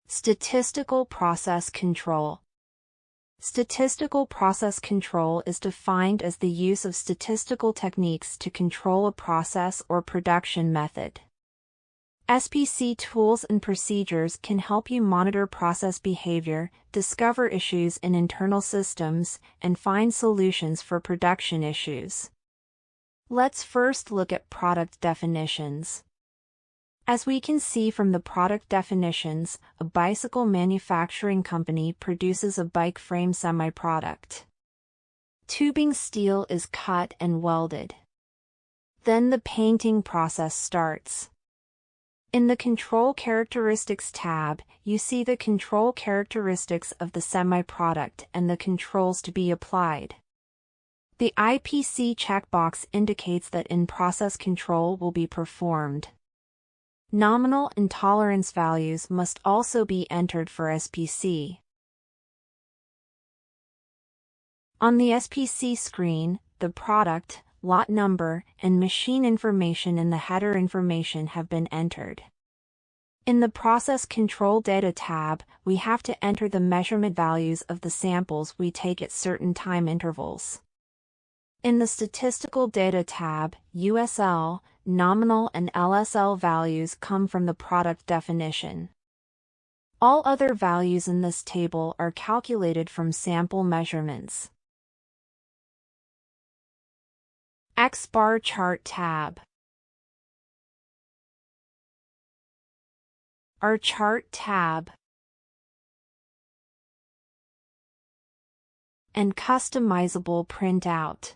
Statistical process control. Statistical process control is defined as the use of statistical techniques to control a process or production method. SPC tools and procedures can help you monitor process behavior, discover issues in internal systems, and find solutions for production issues. Let's first look at product definitions. As we can see from the product definitions, a bicycle manufacturing company produces a bike frame semi-product. Tubing steel is cut and welded. Then the painting process starts. In the Control Characteristics tab, you see the control characteristics of the semi-product and the controls to be applied. The IPC checkbox indicates that in-process control will be performed. Nominal and tolerance values must also be entered for SPC. On the SPC screen, the product, lot number, and machine information in the header information have been entered. In the Process Control Data tab, we have to enter the measurement values of the samples we take at certain time intervals. In the Statistical Data tab, USL, nominal and LSL values come from the product definition. All other values in this table are calculated from sample measurements. X-bar chart tab. Our chart tab. And customizable printout.